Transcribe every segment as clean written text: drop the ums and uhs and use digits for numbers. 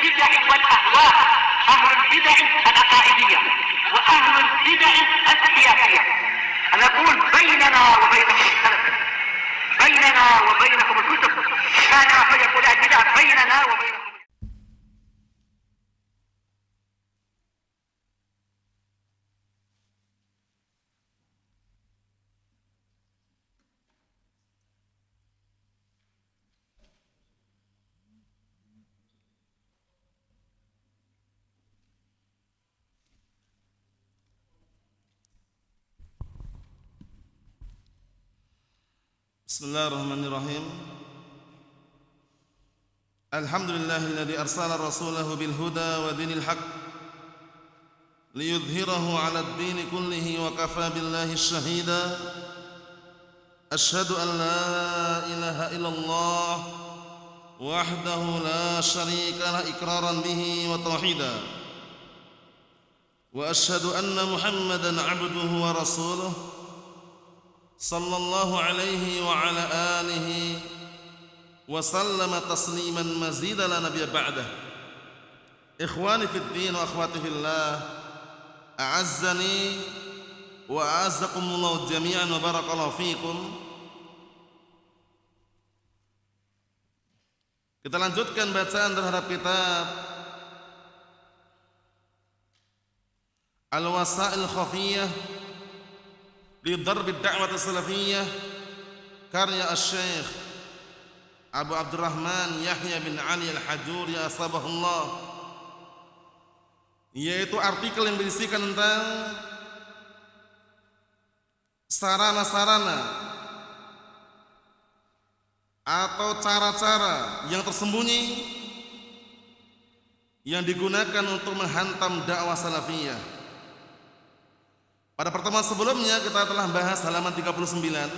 البدع والأهواء، أهل البدع العقائدية وأهل البدع السياسية. أنا أقول بيننا وبينكم السلف، بيننا وبينكم الكتب، كان فيقول البدع بيننا وبينكم. Bismillahirrahmanirrahim. Alhamdulillahilladzi arsala rasulahu bil huda wa dinil haq liyudhhirahu 'alad dini kullihi wa kafa billahi shahida. Asyhadu an la ilaha illallah wahdahu la syarika lah iqraran bihi wa tauhida. Wa asyhadu anna Muhammadan 'abduhu wa rasuluhu sallallahu alaihi wa ala alihi wa sallama tasliman mazida la nabiyya ba'dah. Ikhwani fid din wa akhwati fillah, a'azzani wa a'azzakumullah jami'an wa barakallahu fikum. Kita lanjutkan bacaan terhadap kitab Al-Wasail Khafiyah di Darb ad-Da'wah as-Salafiyyah karya Asy-Syaikh Abu Abdurrahman Yahya bin Ali Al-Hajuri asbahullah, yaitu artikel yang berisikan tentang sarana-sarana atau cara-cara yang tersembunyi yang digunakan untuk menghantam dakwah salafiyah. Pada pertemuan sebelumnya kita telah bahas halaman 39,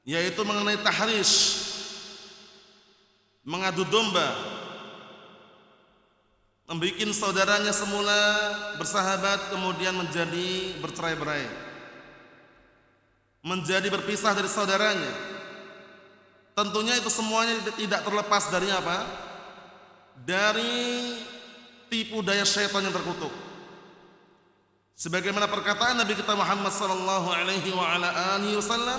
yaitu mengenai tahrish, mengadu domba, membuat saudaranya semula bersahabat kemudian menjadi bercerai-berai, menjadi berpisah dari saudaranya. Tentunya itu semuanya tidak terlepas dari apa? Dari tipu daya syaitan yang terkutuk. Sebagaimana perkataan Nabi kita Muhammad sallallahu alaihi wa ala alihi wasallam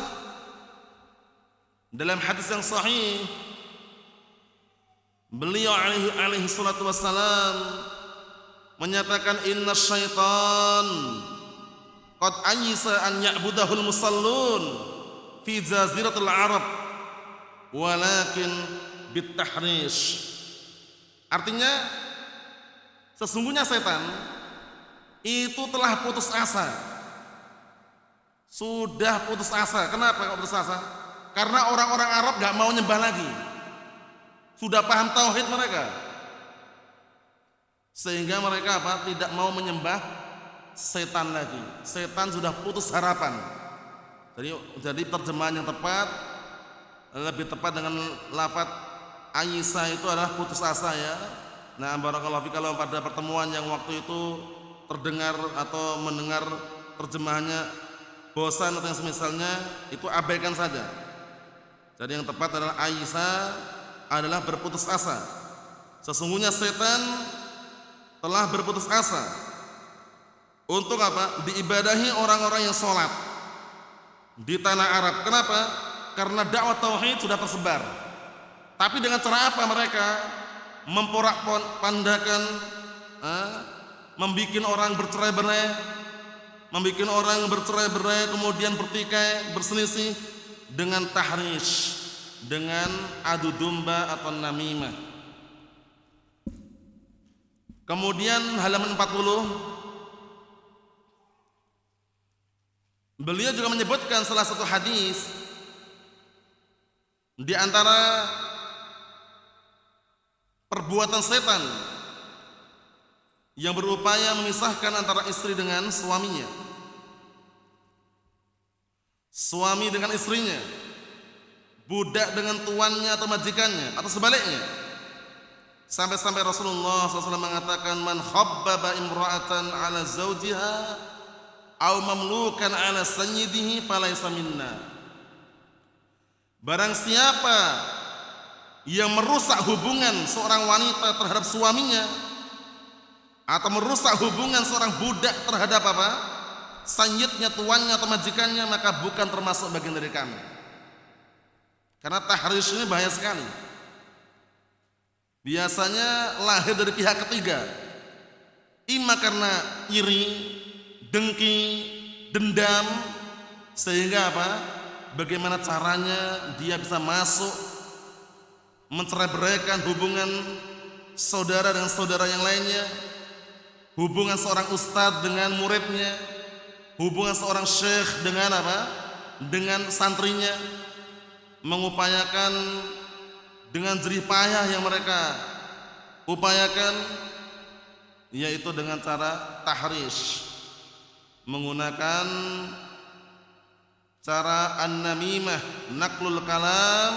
dalam hadis yang sahih, beliau alaihi salatu wassalam menyatakan inna syaitan qad ayisa an ya'budahul musallun fi jaziratul arab walakin bitahrish. Artinya sesungguhnya setan itu telah putus asa. Sudah putus asa. Kenapa kok putus asa? Karena orang-orang Arab gak mau nyembah lagi. Sudah paham tauhid mereka, sehingga mereka apa? Tidak mau menyembah setan lagi. Setan sudah putus harapan. Jadi terjemahan yang tepat, lebih tepat dengan lafaz Aisyah itu adalah putus asa ya. Nah, barakallahu fi, kalau pada pertemuan yang waktu itu terdengar atau mendengar terjemahannya bosan atau yang semisalnya, itu abaikan saja. Jadi yang tepat adalah Aisyah adalah berputus asa. Sesungguhnya setan telah berputus asa untuk apa? Diibadahi orang-orang yang sholat di tanah Arab. Kenapa? Karena dakwah tauhid sudah tersebar. Tapi dengan cara apa mereka memporak-pandakan, membikin orang bercerai-berai, kemudian bertikai, berselisih dengan tahrish, dengan adu domba atau namimah. Kemudian halaman 40, beliau juga menyebutkan salah satu hadis di antara perbuatan setan yang berupaya memisahkan antara istri dengan suaminya, suami dengan istrinya, budak dengan tuannya atau majikannya, atau sebaliknya. Sampai-sampai Rasulullah SAW mengatakan, man khabbaba imra'atan ala zawjiha aw mamlukan ala sayyidihi falaysa minna. Barang siapa yang merusak hubungan seorang wanita terhadap suaminya, atau merusak hubungan seorang budak terhadap apa? Sayyidnya, tuannya atau majikannya, maka bukan termasuk bagian dari kami. Karena tahrish ini bahaya sekali. Biasanya lahir dari pihak ketiga, imma karena iri, dengki, dendam, sehingga apa? Bagaimana caranya dia bisa masuk mencerai-beraikan hubungan saudara dengan saudara yang lainnya, hubungan seorang ustadz dengan muridnya, hubungan seorang syekh dengan apa? Dengan santrinya, mengupayakan dengan jerih payah yang mereka upayakan, yaitu dengan cara tahrish, menggunakan cara an-namimah, naqlul kalam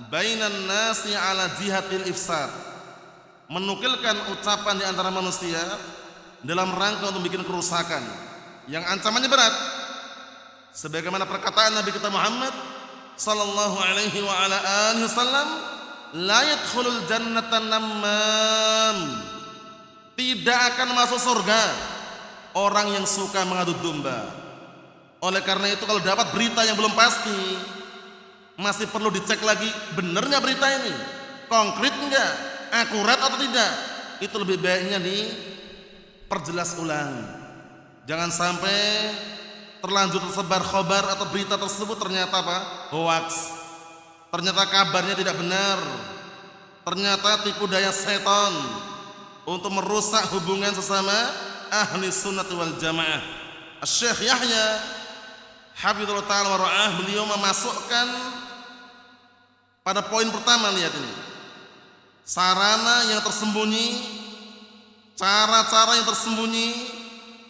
bainan nasi ala jihatil ifsad, menukilkan ucapan di antara manusia dalam rangka untuk bikin kerusakan yang ancamannya berat, sebagaimana perkataan Nabi kita Muhammad sallallahu alaihi wa ala alihi wasallam, la yadkhulul jannata namam, tidak akan masuk surga orang yang suka mengadu domba. Oleh karena itu, kalau dapat berita yang belum pasti, masih perlu dicek lagi, benarnya berita ini konkret enggak, akurat atau tidak, itu lebih baiknya diperjelas ulang. Jangan sampai terlanjur tersebar khobar atau berita tersebut ternyata apa? Hoax. Ternyata kabarnya tidak benar. Ternyata tipu daya setan untuk merusak hubungan sesama ahli sunnah wal jamaah. Syekh Yahya hafizallahu ta'ala wa ra'ah, beliau memasukkan pada poin pertama, lihat ini, sarana yang tersembunyi, cara-cara yang tersembunyi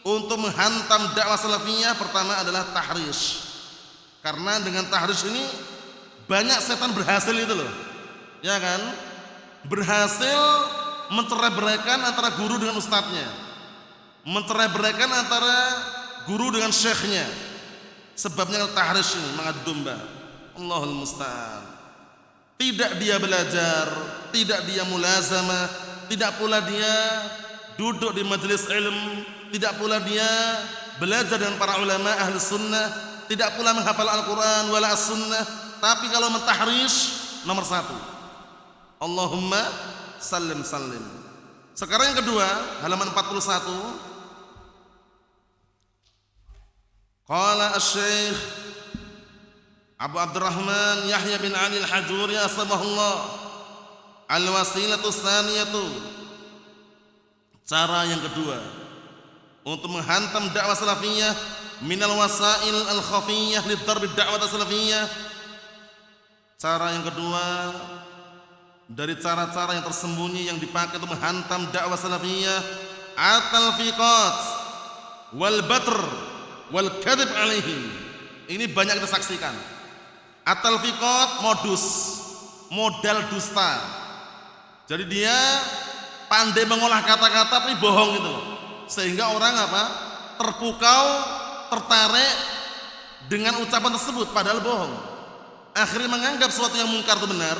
untuk menghantam dakwah salafiyah. Pertama adalah tahrish, karena dengan tahrish ini banyak setan berhasil itu loh, ya kan, berhasil mencerai-beraikan antara guru dengan ustadznya, mencerai-beraikan antara guru dengan syekhnya. Sebabnya tahrish ini, mengadu domba. Allahul musta'an. Tidak dia belajar, tidak dia mulazamah, tidak pula dia duduk di majelis ilmu, tidak pula dia belajar dengan para ulama ahli sunnah, tidak pula menghafal Al-Quran wala as-sunnah. Tapi kalau mentahrish, nomor satu, Allahumma sallim sallim. Sekarang yang kedua, halaman 41. Qala asy-syekh Abu Abdurrahman Yahya bin Ali al-Hajuri asbahullah, al-wasilatu tsaniyatu, cara yang kedua untuk menghantam dakwah salafiyah, minal wasail al-khafiyah lidarb dakwah salafiyah. Cara yang kedua dari cara-cara yang tersembunyi yang dipakai untuk menghantam dakwah salafiyah, at-talfiqat wal batr wal kadhib alaihim. Ini banyak kita saksikan. At-talfiqat, modal dusta. Jadi dia pandai mengolah kata-kata tapi bohong gitu loh, sehingga orang apa? Terpukau, tertarik dengan ucapan tersebut padahal bohong. Akhirnya menganggap sesuatu yang mungkar itu benar,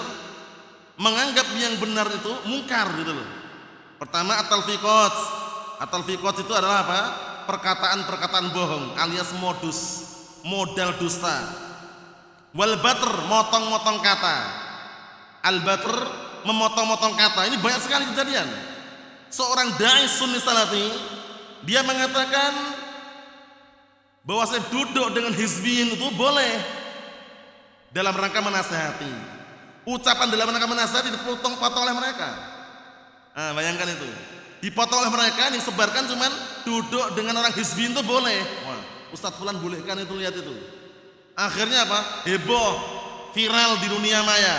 menganggap yang benar itu mungkar gitu loh. Pertama at-talfiqat. At-talfiqat itu adalah apa? Perkataan-perkataan bohong alias modal dusta. Wal batr, motong-motong kata. Al batr, memotong-motong kata. Ini banyak sekali kejadian. Seorang dai sunni salafi, dia mengatakan bahwa saya duduk dengan hizbiyin itu boleh dalam rangka menasihati. Ucapan dalam rangka menasihati dipotong-potong oleh mereka. Nah, bayangkan itu, dipotong oleh mereka, yang disebarkan cuman duduk dengan orang hizbiyin itu boleh. Wah, Ustadz Fulan bolehkan itu, lihat itu. Akhirnya apa? Heboh, viral di dunia maya.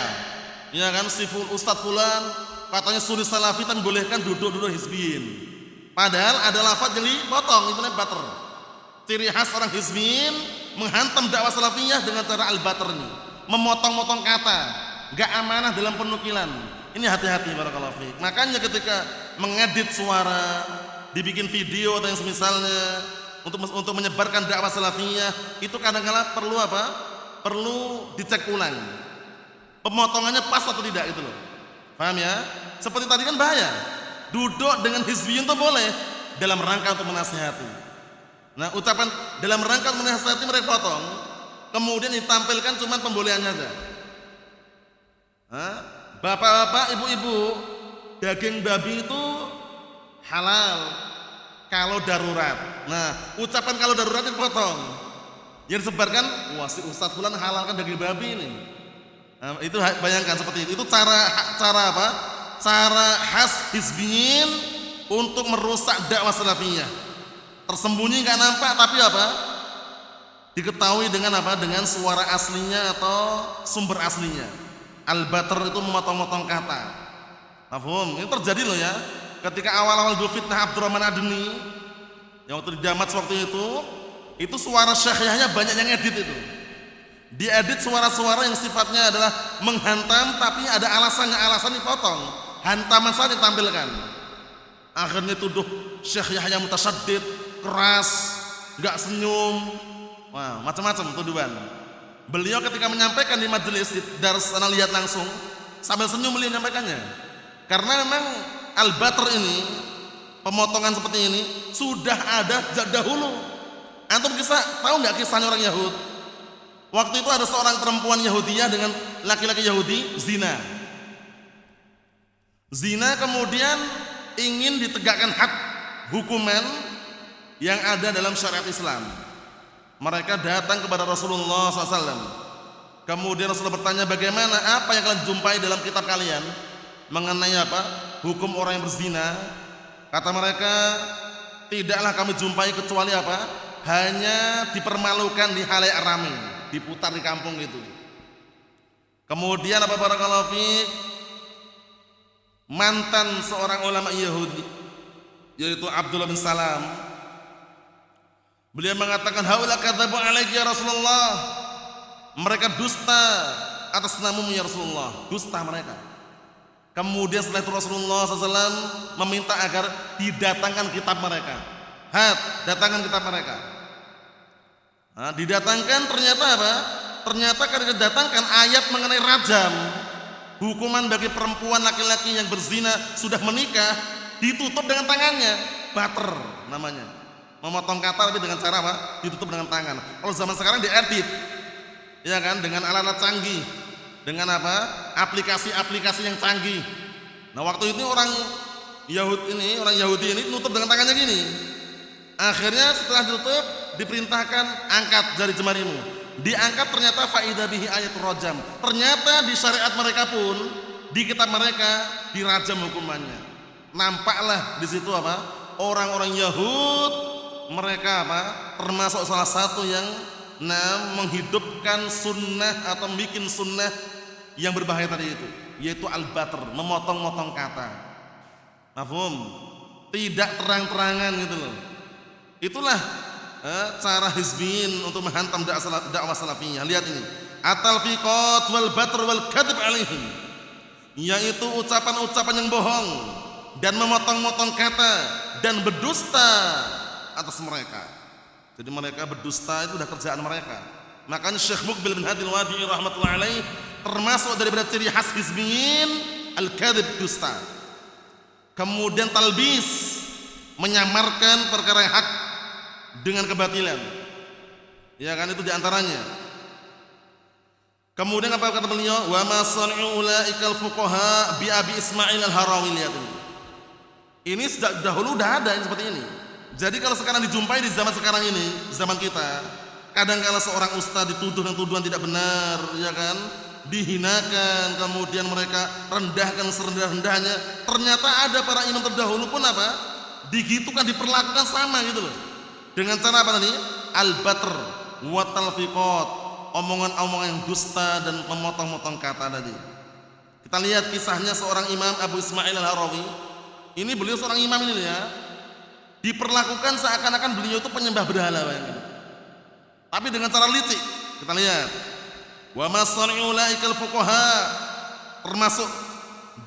Ya kan, si Ustadz Fulan katanya sunni salafi tapi bolehkan duduk-duduk hizbiyin. Padahal ada lafaz yang dipotong, itu namanya batr. Ciri khas orang hizbiyin menghantam dakwah salafiyah dengan cara al-batr ini, memotong-motong kata, gak amanah dalam penukilan. Ini hati-hati barakallahu fiik. Makanya ketika mengedit suara, dibikin video atau yang semisalnya untuk menyebarkan dakwah salafiyah, itu kadang-kadang perlu apa? Perlu dicek ulang. pemotongannya pas atau tidak itu loh. Paham ya? Seperti tadi kan bahaya. Duduk dengan hizbiyun itu boleh dalam rangka untuk menasihati. Nah, ucapan dalam rangka untuk menasihati mereka potong, kemudian ditampilkan cuma pembolehannya aja. Bapak-bapak, ibu-ibu, daging babi itu halal kalau darurat. Nah, ucapan kalau darurat itu potong. Yang disebarkan, wah si Ustadz fulan halalkan daging babi ini. Nah, itu bayangkan seperti itu. Itu cara apa? Cara khas hizbiyin untuk merusak dakwah salafiyah. Tersembunyi nggak nampak, tapi apa? Diketahui dengan apa? Dengan suara aslinya atau sumber aslinya. Al-Batr itu memotong-motong kata. Mafhum? Ini terjadi loh ya. Ketika awal-awal dulu fitnah Abdurrahman Adni, yang waktu di Damat waktu itu suara Syekh Yahya banyak yang edit itu. Diedit suara-suara yang sifatnya adalah menghantam, tapi ada alasan dipotong. Hantaman saja ditampilkan. Akhirnya tuduh Syekh Yahya mutasaddid, keras, nggak senyum, wah macam-macam tuduhan. Beliau ketika menyampaikan di majelis di Dars, ana lihat langsung sambil senyum beliau menyampaikannya. Karena memang Al-Batr ini pemotongan seperti ini sudah ada sejak dahulu. Antum tahu nggak kisahnya orang Yahud? Waktu itu ada seorang perempuan Yahudiyah dengan laki-laki Yahudi zina. Zina kemudian ingin ditegakkan had hukuman yang ada dalam syariat Islam. Mereka datang kepada Rasulullah SAW. Kemudian Rasulullah bertanya, bagaimana, apa yang kalian jumpai dalam kitab kalian mengenai apa? Hukum orang yang berzina. Kata mereka, tidaklah kami jumpai kecuali apa? Hanya dipermalukan di halayak ramai, diputar di kampung itu. Kemudian apa barakallahu fiik? Mantan seorang ulama Yahudi, yaitu Abdullah bin Salam, beliau mengatakan, haula kadzabu alaiki ya Rasulullah, mereka dusta atas namamu ya Rasulullah, dusta mereka. Kemudian setelah itu Rasulullah SAW meminta agar didatangkan kitab mereka. Datangkan kitab mereka. Nah, didatangkan, ternyata apa? Ternyata ketika didatangkan ayat mengenai rajam, hukuman bagi perempuan laki-laki yang berzina sudah menikah, ditutup dengan tangannya, bater namanya. Memotong kata tapi dengan cara apa? Ditutup dengan tangan. Kalau zaman sekarang diedit, ya kan, dengan alat-alat canggih, dengan apa? Aplikasi-aplikasi yang canggih. Nah, waktu itu orang Yahudi ini nutup dengan tangannya gini. Akhirnya setelah ditutup diperintahkan angkat jari jemarimu. Diangkat, ternyata faida bihi ayatul rajam. Ternyata di syariat mereka pun, di kitab mereka dirajam hukumannya. Nampaklah di situ apa? Orang-orang Yahud mereka apa? Termasuk salah satu yang menghidupkan sunnah atau bikin sunnah yang berbahaya tadi itu, yaitu al-batr, memotong-motong kata. Mafhum? Tidak terang-terangan gitu loh. Itulah cara hizbiyin untuk menghantam dakwah salafiyah. Lihat ini, at-talfiqat wal batr wal kadhib alaihim, yaitu ucapan-ucapan yang bohong dan memotong-motong kata dan berdusta atas mereka. Jadi mereka berdusta itu sudah kerjaan mereka. Makanya Syekh Muqbil bin Hadi al-Wadi'i rahmatullahi alaih termasuk daripada ciri khas hizbiyin al-kadhib, dusta. Kemudian talbis, menyamarkan perkara yang hak dengan kebatilan. Ya kan, itu diantaranya. Kemudian apa kata beliau? Wa ma sani'u ulaikal fuqaha bi Abi Ismail al-Harawi. Lihat ini. Ini sejak dahulu udah ada yang seperti ini. Jadi kalau sekarang dijumpai di zaman sekarang ini, zaman kita, kadang kala seorang ustaz dituduh dengan tuduhan tidak benar, ya kan? Dihinakan, kemudian mereka rendahkan serendah-rendahnya. Ternyata ada para imam terdahulu pun apa? Digitukan, diperlakukan sama gitu loh. Dengan cara apa tadi? Al-batr wa talfiqat, omongan-omongan yang dusta dan memotong-motong kata tadi. Kita lihat kisahnya seorang imam Abu Ismail al-Harawi. Ini beliau seorang imam ini ya. Diperlakukan seakan-akan beliau itu penyembah berhala, bayangkan. Tapi dengan cara licik. Kita lihat. Wa masani'u ulaikal fuqaha, termasuk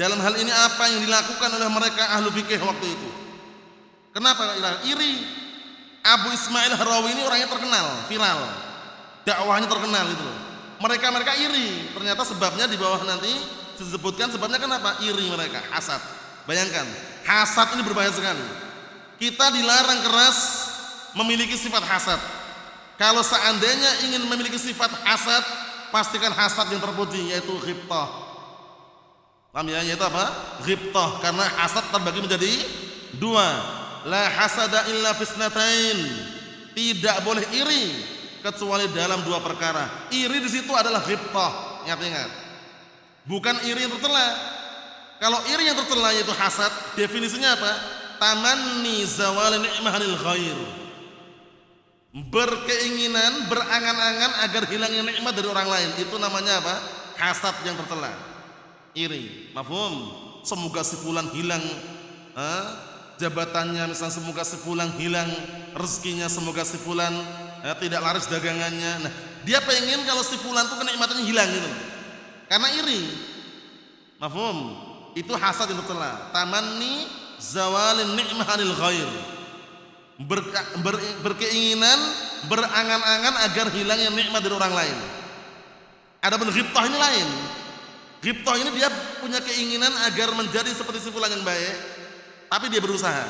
dalam hal ini apa yang dilakukan oleh mereka ahlu fikih waktu itu. Kenapa? Iri. Abu Ismail Harawi ini orangnya terkenal, viral, dakwahnya terkenal itu loh. mereka iri. Ternyata sebabnya di bawah nanti disebutkan sebabnya kenapa iri mereka, hasad. Bayangkan, hasad ini berbahaya sekali. Kita dilarang keras memiliki sifat hasad. Kalau seandainya ingin memiliki sifat hasad, pastikan hasad yang terpuji, yaitu ghibthah. Paham ya? Yaitu apa? Ghibthah. Karena hasad terbagi menjadi dua. La hasada illa fisnatain. Tidak boleh iri kecuali dalam dua perkara. Iri di situ adalah ghibthah. Ingat-ingat. Bukan iri yang tercela. Kalau iri yang tercela yaitu hasad, definisinya apa? Tamanni zawal ni'mah lil ghair. Berkeinginan, berangan-angan agar hilangnya nikmat dari orang lain. Itu namanya apa? Hasad yang tercela. Iri. Mafhum? Semoga si fulan hilang jabatannya, misalnya semoga si fulan hilang rezekinya, semoga si fulan tidak laris dagangannya. Nah, dia pengen kalau si fulan itu kenikmatannya hilang gitu. Karena iri. Mafhum? Itu hasad yang tercela. Tamanni zawalin ni'mah anil ghair. Berkeinginan, berangan-angan agar hilangnya nikmat dari orang lain. Adapun ghibthah ini lain. Ghibthah ini dia punya keinginan agar menjadi seperti si fulan yang baik, tapi dia berusaha.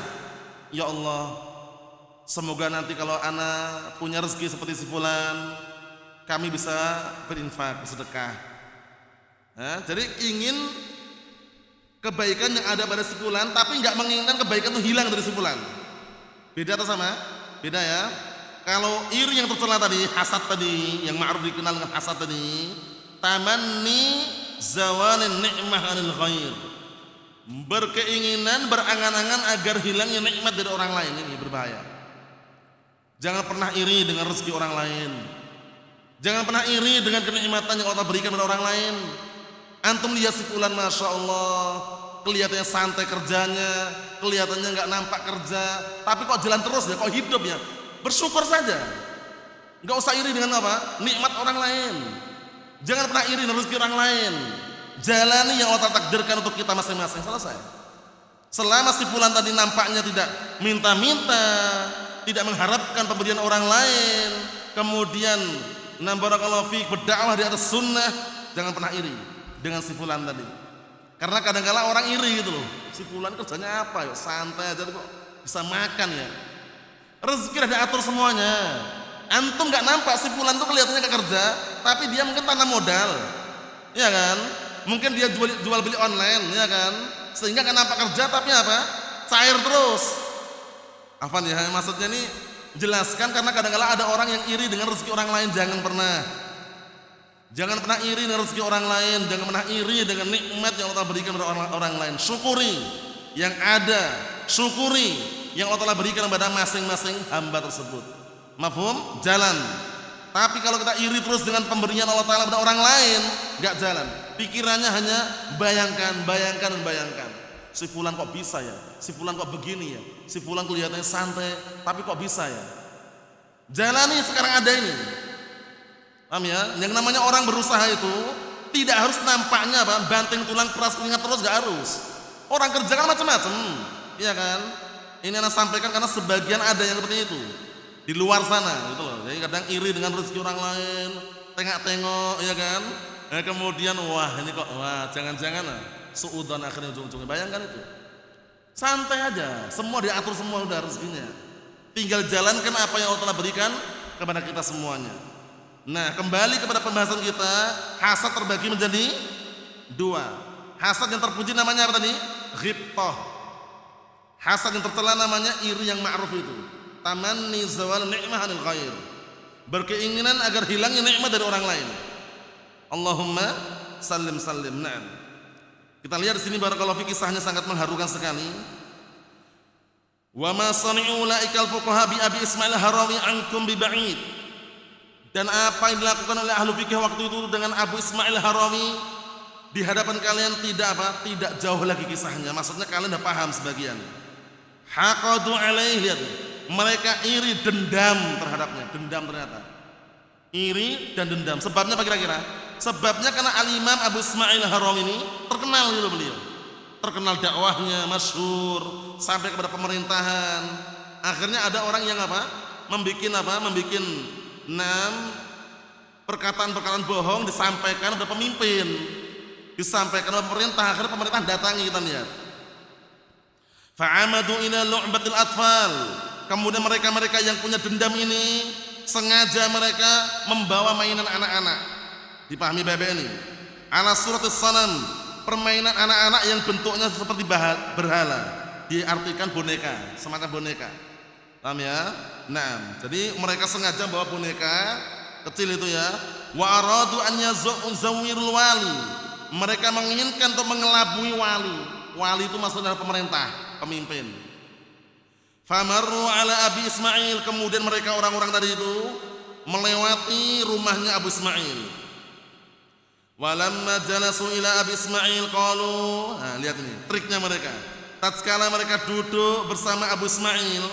Ya Allah, semoga nanti kalau ana punya rezeki seperti si fulan, kami bisa berinfak, bersedekah. Jadi ingin kebaikan yang ada pada si fulan, tapi nggak menginginkan kebaikan itu hilang dari si fulan. Beda atau sama? Beda ya. Kalau iri yang tercela tadi, hasad tadi, yang ma'ruf dikenal dengan hasad tadi, tamanni zawalin ni'mah anil ghair. Berkeinginan, berangan-angan agar hilangnya nikmat dari orang lain, ini berbahaya. Jangan pernah iri dengan rezeki orang lain. Jangan pernah iri dengan kenikmatan yang Allah berikan pada orang lain. Antum lihat si fulan, masya Allah, kelihatannya santai kerjanya, kelihatannya nggak nampak kerja, tapi kok jalan terus ya, kok hidup ya. Bersyukur saja. Nggak usah iri dengan apa? Nikmat orang lain. Jangan pernah iri dengan rezeki orang lain. Jalani yang Allah takdirkan untuk kita masing-masing. Selesai. Selama si fulan tadi nampaknya tidak minta-minta, tidak mengharapkan pemberian orang lain, kemudian barakallahu fiik berdakwah di atas sunnah, jangan pernah iri dengan si fulan tadi. Karena kadang-kala orang iri gitu loh. Si fulan kerjanya apa ya? Santai aja kok bisa makan ya. Rezeki udah diatur semuanya. Antum nggak nampak si fulan tuh kelihatannya nggak kerja, tapi dia mungkin tanam modal, ya kan? Mungkin dia jual beli online, ya kan? Sehingga nggak nampak kerja, tapi apa? Cair terus. Afan ya, maksudnya ini jelaskan karena kadang-kala ada orang yang iri dengan rezeki orang lain. Jangan pernah iri dengan rezeki orang lain. Jangan pernah iri dengan nikmat yang Allah berikan kepada orang lain. Syukuri yang ada, syukuri yang Allah berikan kepada masing-masing hamba tersebut. Mafhum? Jalan. Tapi kalau kita iri terus dengan pemberian Allah Ta'ala kepada orang lain, nggak jalan. Pikirannya hanya bayangkan. Si fulan kok bisa ya? Si fulan kok begini ya? Si fulan kelihatannya santai, tapi kok bisa ya? Jalani sekarang ada ini. Paham ya? Yang namanya orang berusaha itu tidak harus nampaknya apa? Banting tulang keras keringat terus, nggak harus. Orang kerja kan macam-macam, iya kan? Ini anak sampaikan karena sebagian ada yang seperti itu di luar sana, gitu loh. Jadi kadang iri dengan rezeki orang lain, tengok-tengok, ya kan? Kemudian jangan-jangan suudzon akhirnya ujung-ujungnya. Bayangkan itu. Santai aja, semua diatur semua udah rezekinya. Tinggal jalankan apa yang Allah telah berikan kepada kita semuanya. Nah, kembali kepada pembahasan kita, hasad terbagi menjadi dua. Hasad yang terpuji namanya apa tadi? Ghibthah. Hasad yang tercela namanya iri yang ma'ruf itu. Tamanni zawal ni'mah anil ghair. Berkeinginan agar hilangnya nikmat dari orang lain. Allahumma sallim. Naam. Kita lihat di sini barakallahu fi, kisahnya sangat mengharukan sekali. Wa ma sani'u ulaikal fuqaha bi Abi Ismail Harawi ankum bi ba'id. Dan apa yang dilakukan oleh ahlu fikih waktu itu dengan Abu Ismail Harawi di hadapan kalian tidak jauh lagi kisahnya. Maksudnya kalian sudah paham sebagian. Haqadu alaih, lihat. Mereka iri, dendam terhadapnya. Dendam ternyata. Iri dan dendam. Sebabnya apa kira-kira? Sebabnya karena Al-Imam Abu Ismail Harawi ini terkenal gitu beliau. Terkenal dakwahnya, masyhur sampai kepada pemerintahan. Akhirnya ada orang yang membikin perkataan-perkataan bohong disampaikan kepada pemimpin, disampaikan oleh pemerintah, akhirnya pemerintah datangi. Kita lihat. Fa'amadu ila lu'batil atfal. Kemudian mereka-mereka yang punya dendam ini sengaja mereka membawa mainan anak-anak. Dipahami Bapak ini? Ala suratis sanam, permainan anak-anak yang bentuknya seperti berhala, diartikan boneka, semacam boneka. Paham ya? Nah, jadi mereka sengaja bawa boneka kecil itu ya. Wa aradu an yazawwirul wali. Mereka menginginkan untuk mengelabui wali. Wali itu maksudnya pemerintah, pemimpin. Famarru ala Abi Ismail, kemudian mereka orang-orang tadi itu melewati rumahnya Abu Ismail. Walamma jalasu ila Abi Ismail qalu, nah, lihat ini triknya mereka. Tatkala mereka duduk bersama Abu Ismail,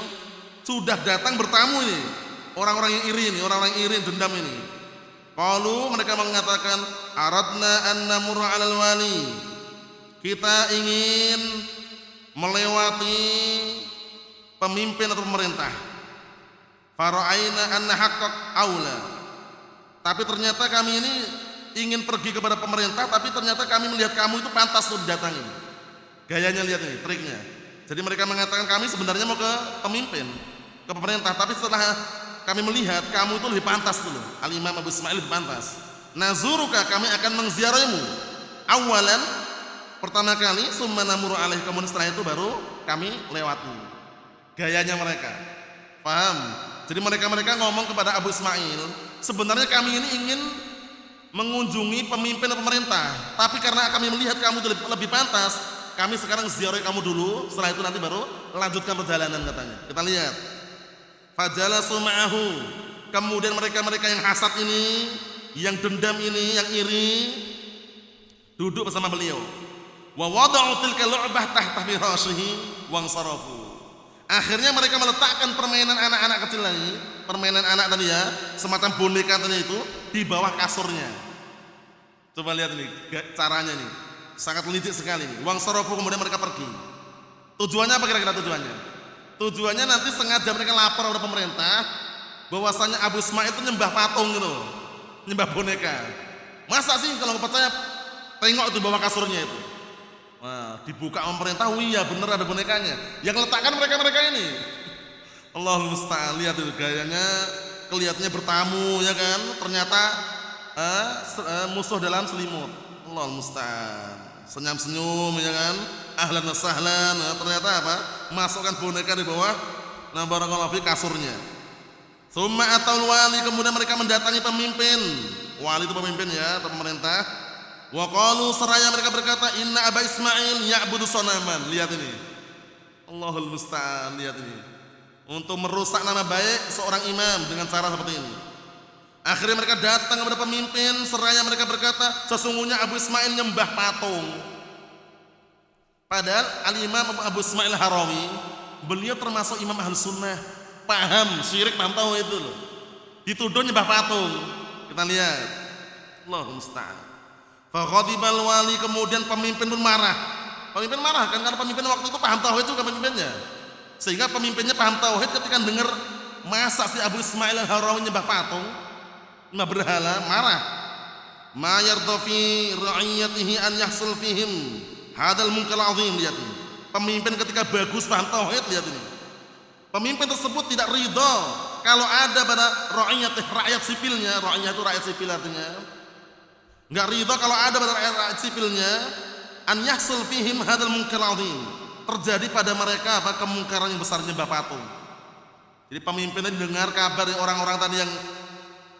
sudah datang bertamu ini, orang-orang yang iri ini, orang-orang yang iri dendam ini. Qalu, mereka mengatakan, aradna an namurra 'alal wali. Kita ingin melewati pemimpin atau pemerintah. Fara'aina anna haqqaq aula. Tapi ternyata kami ini ingin pergi kepada pemerintah, tapi ternyata kami melihat kamu itu pantas untuk didatangi. Gayanya lihat ini, triknya. Jadi mereka mengatakan kami sebenarnya mau ke pemimpin, ke pemerintah, tapi setelah kami melihat kamu itu lebih pantas dulu. Al-Imam Abu Ismail lebih pantas. Nazuruka, kami akan mengziarahimu. Awalan, pertama kali, summa namuru alaih, kemudian setelah itu baru kami lewati. Gayanya mereka. Paham? Jadi mereka ngomong kepada Abu Ismail, sebenarnya kami ini ingin mengunjungi pemimpin pemerintah, tapi karena kami melihat kamu itu lebih pantas, kami sekarang ziarahi kamu dulu, setelah itu nanti baru lanjutkan perjalanan, katanya. Kita lihat. Fajalasu ma'ahu, kemudian mereka-mereka yang hasad ini, yang dendam ini, yang iri, duduk bersama beliau. Wa wada'u tilka lu'bah tahta firashihi wansarafu. Akhirnya mereka meletakkan permainan anak-anak kecil tadi, permainan anak tadi ya, semacam boneka tadi itu di bawah kasurnya. Coba lihat ini caranya nih, sangat licik sekali. Wansarafu, kemudian mereka pergi. Tujuannya apa kira-kira tujuannya? Tujuannya nanti sengaja mereka lapor kepada pemerintah bahwasanya Abu Ismail itu nyembah patung gitu, nyembah boneka. Masa sih kalau nggak percaya, tengok di bawah kasurnya itu. Wah, dibuka pemerintah, iya bener ada bonekanya. Yang letakkan mereka-mereka ini. Allahul musta'an, lihat itu gayanya, kelihatannya bertamu ya kan, ternyata musuh dalam selimut. Allahul musta'an, senyum-senyum ya kan, ahlan wa sahlan, ternyata apa? Masukkan boneka di bawah barakallahu fi kasurnya. Summa atal wali, kemudian mereka mendatangi pemimpin. Wali itu pemimpin ya, atau pemerintah. Wa qalu, seraya mereka berkata, inna Aba Ismail ya'budu sonaman. Lihat ini, Allahul musta'an, lihat ini, untuk merusak nama baik seorang imam dengan cara seperti ini. Akhirnya mereka datang kepada pemimpin, seraya mereka berkata, sesungguhnya Abu Ismail nyembah patung. Padahal Al-Imam Abu Ismail Harawi, beliau termasuk imam ahli sunnah, paham syirik, paham tauhid itu loh. Dituduh nyembah patung. Kita lihat, Allahul musta'an. Fa ghadibal wali, kemudian pemimpin pun marah. Pemimpin marah kan, karena pemimpin waktu itu paham tauhid juga pemimpinnya. Sehingga pemimpinnya paham tauhid, ketika dengar masa si Abu Ismail Harawi nyembah patung, nyembah berhala, marah. Ma yarda fi ra'iyatihi an yahsul fihim hadal munkar azim. Lihat ini, pemimpin ketika bagus paham tauhid, lihat ini, pemimpin tersebut tidak ridha kalau ada pada rakyat sipilnya, rakyat itu rakyat sipil artinya, enggak ridha kalau ada pada rakyat sipilnya an yahsul fihim hadal munkar azim, terjadi pada mereka apa, kemungkaran yang besar, nyembah patung. Jadi pemimpin tadi dengar kabar dari orang-orang tadi yang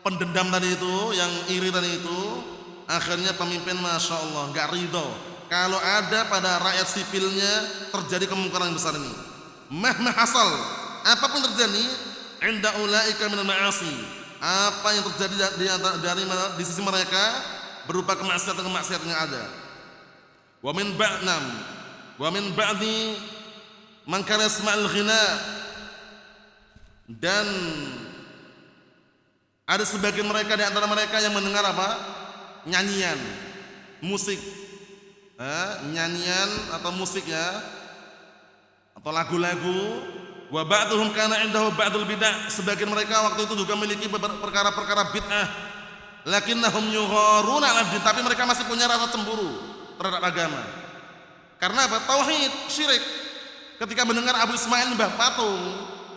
pendendam tadi itu, yang iri tadi itu, akhirnya pemimpin masya Allah enggak ridha kalau ada pada rakyat sipilnya terjadi kemungkaran yang besar ini. Mahma hasal, apapun terjadi, inda ulaika minal ma'asi, apa yang terjadi di sisi mereka berupa kemaksiatan yang ada. Wa min ba'nam wa min ba'di man kana yasma'ul ghina, dan ada sebagian mereka di antara mereka yang mendengar apa? Nyanyian, musik. Nyanyian atau musik ya, atau lagu-lagu. Wa ba'duhum kana indahu ba'dul bid'ah, sebagian mereka waktu itu juga memiliki perkara-perkara bid'ah. lakinnahum yugharuna 'ala din, tapi mereka masih punya rasa cemburu terhadap agama. Karena apa? Tauhid, syirik. Ketika mendengar Abu Ismail nyembah patung,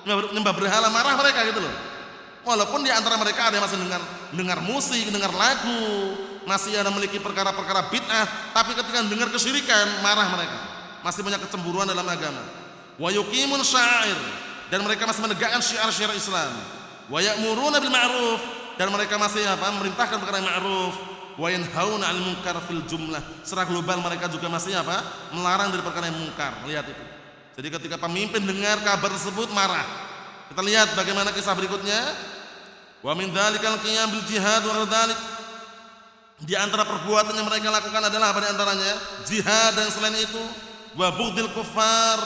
nyembah berhala, marah mereka gitu loh. Walaupun di antara mereka ada yang masih dengar musik, dengar lagu, masih ada memiliki perkara-perkara bid'ah, tapi ketika dengar kesyirikan marah mereka. Masih banyak kecemburuan dalam agama. Wa yuqimun sya'air, dan mereka masih menegakkan syiar-syiar Islam. Wa ya'muruna bil ma'ruf, dan mereka masih memerintahkan perkara yang ma'ruf. Wa yanhauna 'anil munkar fil jumlah. Secara global mereka juga masih melarang dari perkara yang mungkar. Lihat itu. Jadi ketika pemimpin dengar kabar tersebut marah. Kita lihat bagaimana kisah berikutnya. Wa min dzalikal qiyam bil jihad wa dzalik. Di antara perbuatan yang mereka lakukan adalah apa di antaranya? Jihad, dan selain itu wa bughdil kuffar,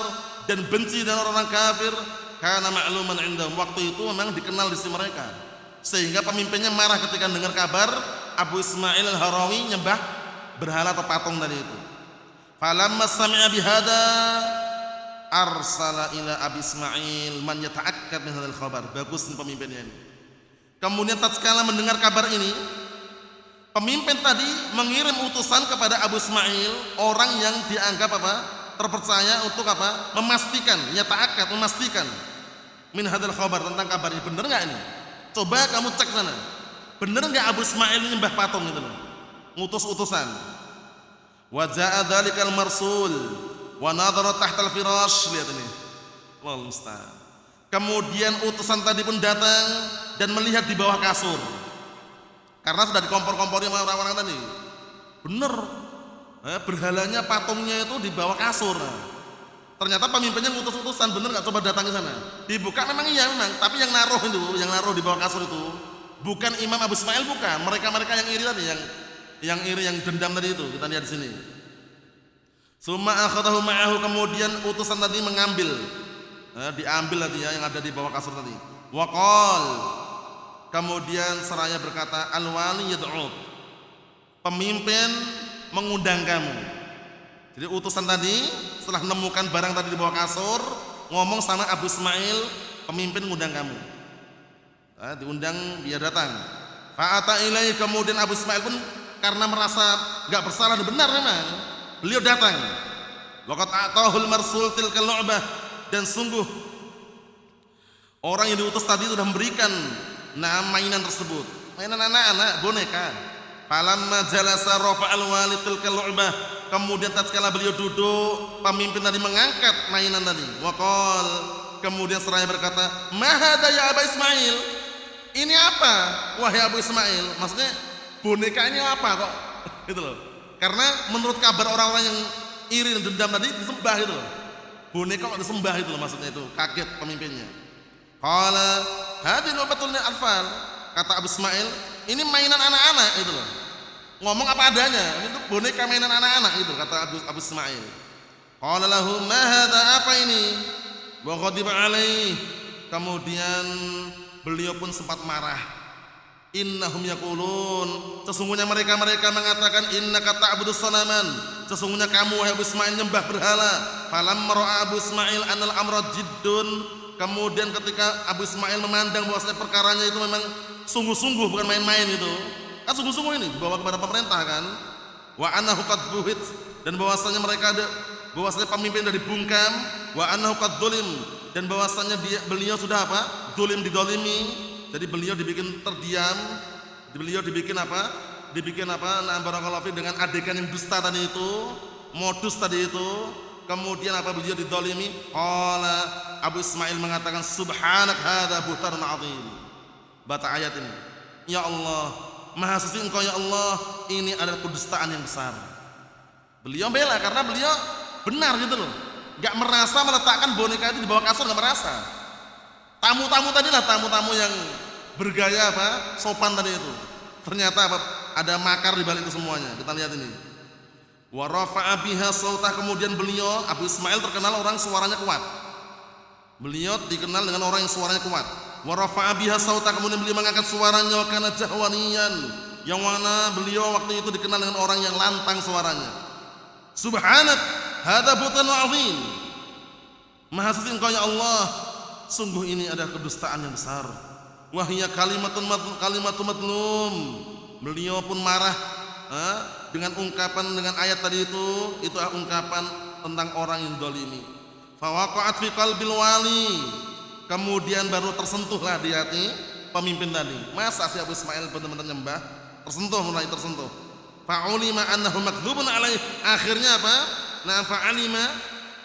dan benci dan orang kafir. Karena ma'luman indahum, waktu itu memang dikenal di sisi mereka. Sehingga pemimpinnya marah ketika dengar kabar Abu Ismail al-Harawi nyembah berhala atau patung tadi itu. Falamma sami'a bihada arsala ila Abi Ismail man yata'akkad min hadzal khabar. Bagus nih pemimpinnya ini. Kemudian tatkala mendengar kabar ini, pemimpin tadi mengirim utusan kepada Abu Ismail, orang yang dianggap terpercaya untuk memastikan, yata'akkad, memastikan min hadzal khabar, tentang kabar ini. Benar enggak ini? Coba kamu cek sana. Benar enggak Abu Ismail ini nyembah patung gitu loh? Ngutus utusan. Wa ja'a dzalikal marsul wa nadhara tahtal firash. Lihat ini. Allahu musta'an. Kemudian utusan tadi pun datang dan melihat di bawah kasur. Karena sudah dikompor-kompori sama orang-orang tadi. Bener. Berhalanya, patungnya itu di bawah kasur. Ternyata pemimpinnya ngutus utusan. Bener nggak? Coba datang ke sana. Dibuka memang iya memang. Tapi yang naruh di bawah kasur itu bukan Imam Abu Ismail, bukan. Mereka yang iri tadi, yang iri, yang dendam tadi itu. Kita lihat di sini. Summa akhadahu ma'ahu, kemudian utusan tadi mengambil, diambil tadi yang ada di bawah kasur tadi. Waqal, kemudian seraya berkata, al-wali yad'uk, pemimpin mengundang kamu. Jadi utusan tadi setelah menemukan barang tadi di bawah kasur, ngomong sama Abu Ismail, pemimpin mengundang kamu. Diundang, dia datang. Fa'ata ilaihi, kemudian Abu Ismail pun karena merasa enggak bersalah dan benar memang, beliau datang. Waqad atahul marsul tilkal lu'bah, dan sungguh orang yang diutus tadi sudah memberikan mainan tersebut, mainan anak-anak, boneka. Falamma jalasa rafa'al walid tilkal lu'bah, kemudian tatkala beliau duduk, pemimpin tadi mengangkat mainan tadi. Waqal, kemudian seraya berkata, ma hadza ya Abu Ismail, ini apa wahai Abu Ismail? Maksudnya boneka ini apa kok? Gitu loh. Karena menurut kabar orang-orang yang iri dan dendam tadi disembah itu loh. Boneka kok disembah itu loh, maksudnya itu. Kaget pemimpinnya. Qala hadhihi lu'batun lil atfal, kata Abu Ismail, ini mainan anak-anak itu loh. Ngomong apa adanya, ini tuh boneka mainan anak-anak itu, kata Abu Ismail. Qala lahu ma hadza, apa ini? Wa ghadiba alaih, kemudian beliau pun sempat marah. Innahum yaqulun, sesungguhnya mereka mengatakan, innaka ta'budus sanaman, sesungguhnya kamu wahai Abu Ismail nyembah berhala. Falamma ra'a Abu Ismail anal amra jiddun, kemudian ketika Abu Ismail memandang bahwasanya perkaranya itu memang sungguh-sungguh, bukan main-main itu. Kan sungguh-sungguh ini dibawa kepada pemerintah kan. Wa annahu qad buhit, dan bahwasanya bahwasanya pemimpin dari bungkam. Wa annahu qad dzulim, dan bahwasanya beliau sudah Dzulim, didolimi. Jadi beliau dibikin terdiam, beliau dibikin barakallahu fi, dengan adegan yang dusta tadi itu, modus tadi itu. Kemudian beliau didolimi. Qala, Abu Ismail mengatakan, subhanak hadza buhtanun azim. Baca ayat ini. Ya Allah, maha suci engkau ya Allah, ini adalah kedustaan yang besar. Beliau bela karena beliau benar gitu loh. Enggak merasa meletakkan boneka itu di bawah kasur, enggak merasa. Tamu-tamu tadilah tamu-tamu yang bergaya sopan tadi itu. Ternyata ada makar di balik itu semuanya. Kita lihat ini. Wa rafa'a biha sautah, kemudian beliau Abu Ismail terkenal orang suaranya kuat. Beliau dikenal dengan orang yang suaranya kuat. Wa rafa'a biha sautah, kemudian beliau mengangkat suaranya, wa kana jahwaniyan, yang mana beliau waktu itu dikenal dengan orang yang lantang suaranya. Subhanak hadza buhtanun azim, maha suci engkau ya Allah, sungguh ini adalah kedustaan yang besar. Wahia kalimatun madlum, beliau pun marah dengan ungkapan, dengan ayat tadi itu ungkapan tentang orang yang dolimi. Fawaqa'at fi qalbil wali, kemudian baru tersentuhlah di hati pemimpin tadi. Masa si Abu Ismail benar-benar nyembah? Mulai tersentuh. Fa'ulima annahu makdzubun alaih. Akhirnya apa? Nah, fa'alima,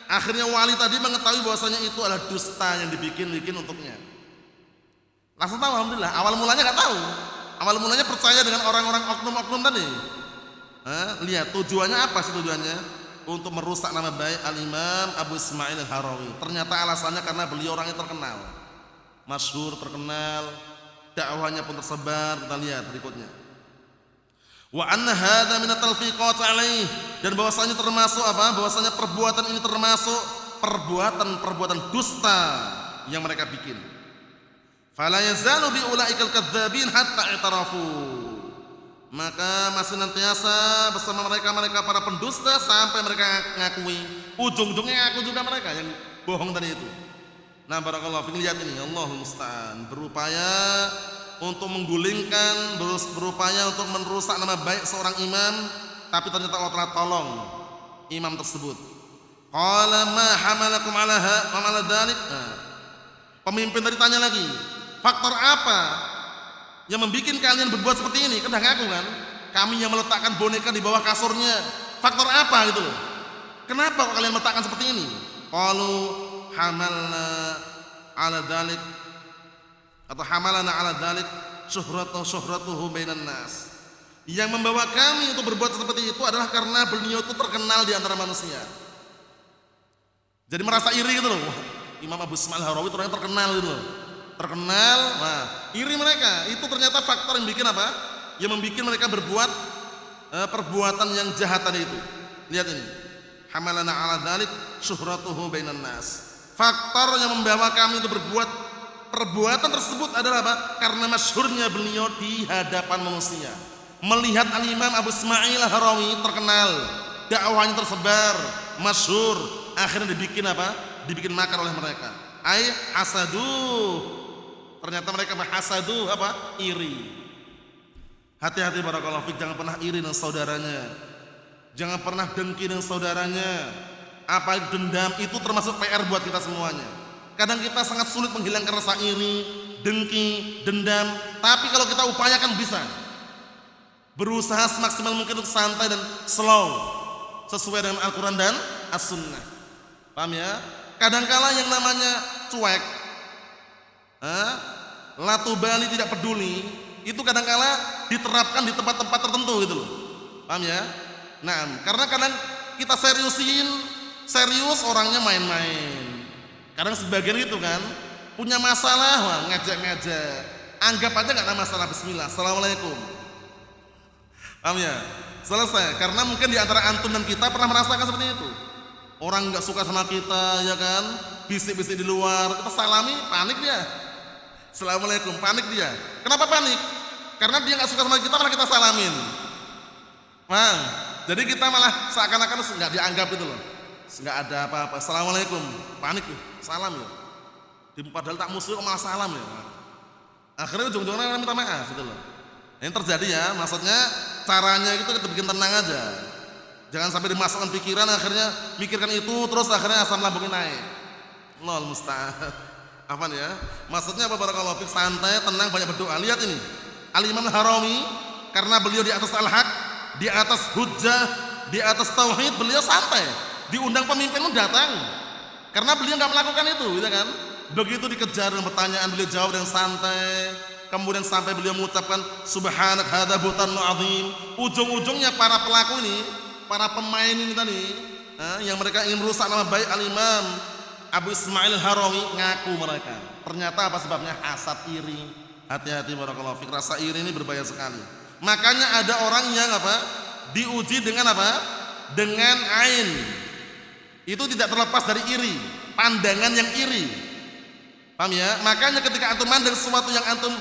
akhirnya wali tadi mengetahui bahwasanya itu adalah dusta yang dibikin untuknya. Langsung tahu, alhamdulillah. Awal mulanya enggak tahu. Awal mulanya percaya dengan orang-orang oknum-oknum tadi. Lihat tujuannya apa sih tujuannya? Untuk merusak nama baik Al-Imam Abu Ismail Al-Harawi. Ternyata alasannya karena beliau orangnya terkenal, masyhur, terkenal, dakwahnya pun tersebar. Kita lihat berikutnya. Wa anna hadza min at-talfiqat alaih, dan bahwasanya termasuk apa? Bahwasanya perbuatan ini termasuk perbuatan dusta yang mereka bikin. Fala yazalu bi ulaikal kadzdzabin hatta i'tarafu. Maka masih nantiasa bersama mereka para pendusta sampai mereka ngakui. Ujung-ujungnya ngaku juga mereka yang bohong tadi itu. Nah, barakallahu fiik, lihat ini, Allahul musta'an, berupaya untuk menggulingkan, berupaya untuk merusak nama baik seorang imam, tapi ternyata Allah telah tolong imam tersebut. Qala ma hamalakum ala dzalik. Pemimpin tadi tanya lagi, faktor apa yang membuat kalian berbuat seperti ini? Kan ngaku kan, kami yang meletakkan boneka di bawah kasurnya. Faktor apa gitu loh? Kenapa kok kalian meletakkan seperti ini? Qalu hamalna ala dzalik, atau hamalana ala dzalik syuhratuhu bainan nas. Yang membawa kami untuk berbuat seperti itu adalah karena beliau itu terkenal di antara manusia. Jadi merasa iri gitu loh. Wah, Imam Abu Ismail Al-Harawi ternyata terkenal gitu loh. Terkenal, nah iri mereka. Itu ternyata faktor yang bikin apa? Yang membuat mereka berbuat perbuatan yang jahat tadi itu. Lihat ini. Hamalana ala dzalik syuhratuhu bainan nas. Faktor yang membawa kami untuk berbuat perbuatan tersebut adalah apa? Karena masyhurnya beliau di hadapan manusia. Melihat Al-Imam Abu Ismail Al-Harawi terkenal, dakwahnya tersebar, masyhur, akhirnya dibikin apa? Dibikin makar oleh mereka. Ai hasadu. Ternyata mereka hasadu apa? Iri. Hati-hati barakallahu fiik, jangan pernah iri dengan saudaranya. Jangan pernah dengki dengan saudaranya. Apa dendam, itu termasuk PR buat kita semuanya. Kadang kita sangat sulit menghilangkan rasa iri, dengki, dendam, tapi kalau kita upayakan bisa. Berusaha semaksimal mungkin untuk santai dan slow, sesuai dengan Al-Quran dan As-Sunnah. Paham ya? Kadangkala yang namanya cuek, latubali, tidak peduli, itu kadangkala diterapkan di tempat-tempat tertentu gitu loh. Paham ya? Nah, karena kadang kita serius orangnya main-main. Kadang sebagian itu kan punya masalah, wah ngajak-ngajak, anggap aja nggak ada masalah, bismillah, assalamualaikum. Paham ya? Selesai. Karena mungkin di antara antum dan kita pernah merasakan seperti itu. Orang nggak suka sama kita, ya kan? Bisik-bisik di luar, kita salami, panik dia. Assalamualaikum, panik dia. Kenapa panik? Karena dia nggak suka sama kita, malah kita salamin. Paham? Jadi kita malah seakan-akan nggak dianggap itu loh. Nggak ada apa-apa. Assalamualaikum, panik tuh, salam ya. Padahal tak musuh kok malah salam ya. Akhirnya ujung-ujungnya minta maaf gitu loh. Ini terjadi ya, maksudnya caranya itu kita bikin tenang aja. Jangan sampai dimasukkan pikiran, akhirnya mikirkan itu terus akhirnya asam lambungnya naik. Lol musta'an. Apa nih ya? Maksudnya apa? Barakallahu fiik, santai, tenang, banyak berdoa. Lihat ini, Al-Imam Al-Harawi, karena beliau di atas al-haq, di atas hujjah, di atas tauhid, beliau santai. Diundang pemimpin pun datang, karena beliau nggak melakukan itu, gitu kan? Begitu dikejar dengan pertanyaan, beliau jawab dengan santai. Kemudian sampai beliau mengucapkan subhanak hadza buhtanun azim. Ujung-ujungnya para pelaku ini, para pemain ini tadi, yang mereka ingin merusak nama baik Al-Imam Abu Ismail Al-Harawi, ngaku mereka. Ternyata apa sebabnya? Hasad, iri. Hati-hati barakallahu fiik, rasa iri ini berbahaya sekali. Makanya ada orang yang apa? Diuji dengan apa? Dengan ain. Itu tidak terlepas dari iri, pandangan yang iri. Paham ya? Makanya ketika antum mandang sesuatu yang antum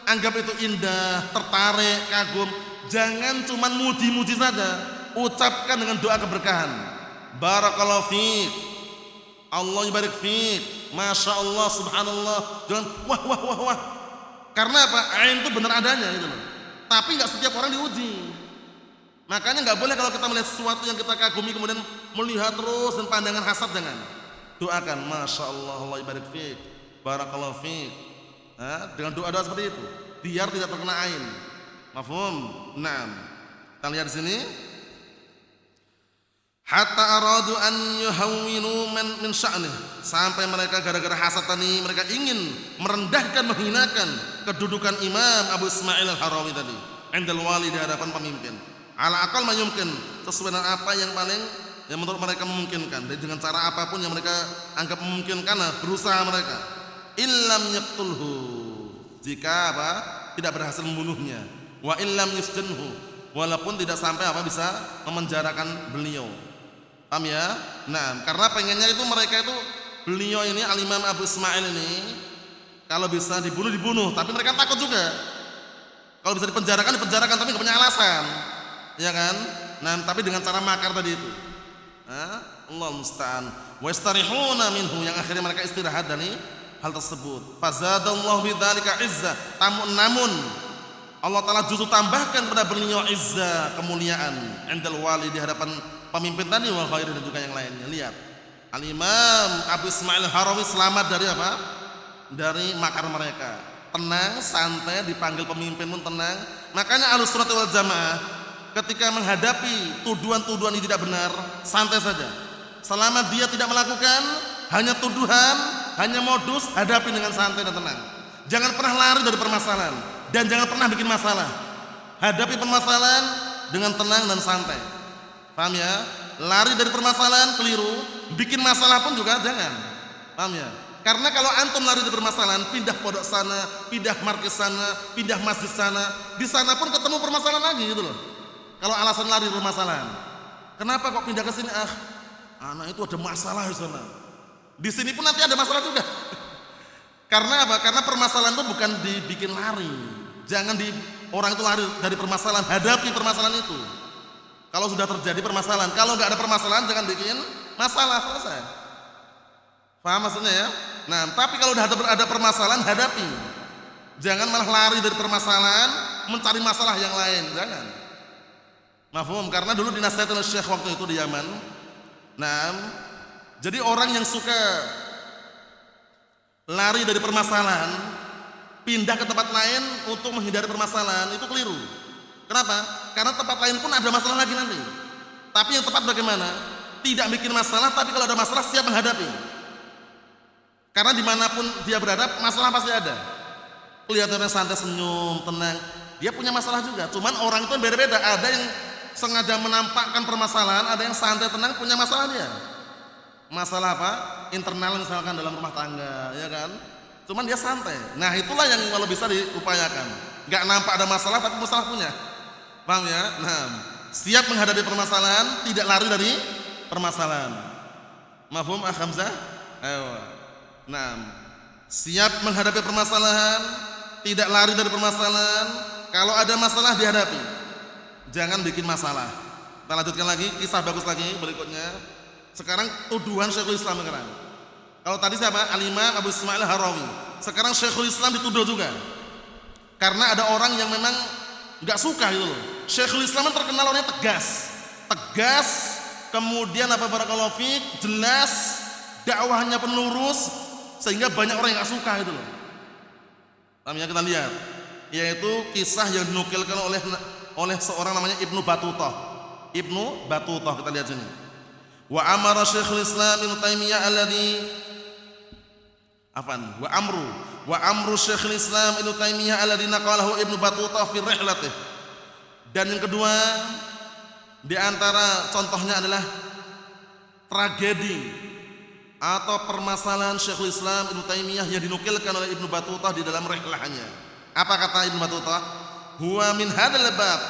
anggap itu indah, tertarik, kagum, jangan cuma muji-muji saja, ucapkan dengan doa keberkahan. Barakallahu fiik, Allah barik fiik, masya Allah, subhanallah. Jangan wah. Karena apa? Ain itu benar adanya gitu loh. Tapi nggak setiap orang diuji. Makanya nggak boleh kalau kita melihat sesuatu yang kita kagumi kemudian melihat terus dan pandangan hasad, jangan. Doakan, masya Allah, Allah ibarik fiik, barakallahu fiik. Dengan doa-doa seperti itu, biar tidak terkena ain. Mafhum? Naam. Kita lihat di sini. Hatta aradu an yuhawwinu min sya'nih, sampai mereka gara-gara hasad tadi mereka ingin merendahkan, menghinakan kedudukan Imam Abu Ismail Al-Harawi tadi indal wali, di hadapan pemimpin. Ala akal mayumkin, sesuai dengan apa yang paling yang menurut mereka memungkinkan, dan dengan cara apapun yang mereka anggap memungkinkan, berusaha mereka. Illam yaqtulhu, jika apa? Tidak berhasil membunuhnya. Wa illam yusjanhu, walaupun tidak sampai apa bisa memenjarakan beliau. Paham ya? Nah, karena pengennya itu mereka itu beliau ini Al-Imam Abu Ismail ini kalau bisa dibunuh, tapi mereka takut juga. Kalau bisa dipenjarakan, tapi nggak punya alasan, ya kan? Nah, tapi dengan cara makar tadi itu, Allah musta'an. Wa istarihuna minhu, yang akhirnya mereka istirahat dari hal tersebut. Fazadallahu bidzalika izzah. Namun Allah Ta'ala justru tambahkan pada beliau izzah, kemuliaan indal wali, di hadapan pemimpin tadi, wal khairi, dan juga yang lainnya. Lihat, Al-Imam Abu Ismail Harawi selamat dari apa? Dari makar mereka. Tenang, santai, dipanggil pemimpin pun tenang. Makanya Ahlussunnah wal Jamaah ketika menghadapi tuduhan-tuduhan ini tidak benar, santai saja. Selama dia tidak melakukan hanya tuduhan, hanya modus, hadapi dengan santai dan tenang. Jangan pernah lari dari permasalahan dan jangan pernah bikin masalah. Hadapi permasalahan dengan tenang dan santai. Paham ya? Lari dari permasalahan keliru, bikin masalah pun juga jangan. Paham ya? Karena kalau antum lari dari permasalahan, pindah pondok sana, pindah markis sana, pindah masjid sana, di sana pun ketemu permasalahan lagi gitu loh. Kalau alasan lari dari permasalahan, kenapa kok pindah ke sini? Anak itu ada masalah di sana. Di sini pun nanti ada masalah juga. Karena apa? Karena permasalahan itu bukan dibikin lari. Jangan orang itu lari dari permasalahan, hadapi permasalahan itu. Kalau sudah terjadi permasalahan, kalau nggak ada permasalahan jangan bikin masalah, selesai. Paham maksudnya ya? Nah, tapi kalau sudah ada permasalahan, hadapi. Jangan malah lari dari permasalahan, mencari masalah yang lain, jangan. Mafhum? Karena dulu dinasihatkan oleh Syekh waktu itu di Yaman. Nah, jadi orang yang suka lari dari permasalahan, pindah ke tempat lain untuk menghindari permasalahan, itu keliru. Kenapa? Karena tempat lain pun ada masalah lagi nanti. Tapi yang tepat bagaimana? Tidak bikin masalah, tapi kalau ada masalah siap menghadapi. Karena dimanapun dia berada, masalah pasti ada. Kelihatannya santai, senyum, tenang, dia punya masalah juga. Cuman orang itu beda-beda. Ada yang sengaja menampakkan permasalahan, ada yang santai, tenang, punya masalah dia. Masalah apa? Internal misalkan dalam rumah tangga, ya kan? Cuman dia santai. Nah, itulah yang kalau bisa diupayakan. Gak nampak ada masalah, tapi masalah punya. Paham ya? Nah, siap menghadapi permasalahan, tidak lari dari permasalahan. Mafhum Akh Hamzah? Ayo. Nah, siap menghadapi permasalahan, tidak lari dari permasalahan. Kalau ada masalah dihadapi, jangan bikin masalah. Kita lanjutkan lagi, kisah bagus lagi berikutnya. Sekarang tuduhan Syekhul Islam sekarang. Kalau tadi siapa? Al-Imam Abu Ismail Harawi. Sekarang Syekhul Islam dituduh juga. Karena ada orang yang memang nggak suka gitu loh. Syekhul Islam terkenal orangnya tegas, kemudian apa barakallahu fiik, jelas, dakwahnya pun lurus, sehingga banyak orang yang nggak suka gitu loh. Namanya kita lihat, yaitu kisah yang dinukilkan oleh seorang namanya Ibnu Battuta. Ibnu Battuta, kita lihat sini. Wa amara Syekhul Islam Ibnu Taimiyah wa amru Syekhul Islam Ibnu Taimiyah alladzi naqalahu Ibnu Battuta fi rihlatih. Dan yang kedua di antara contohnya adalah tragedi atau permasalahan Syekhul Islam Ibnu Taimiyah yang dinukilkan oleh Ibnu Battuta di dalam rihlahnya. Apa kata Ibnu Battuta? Huwa min hadzal bab.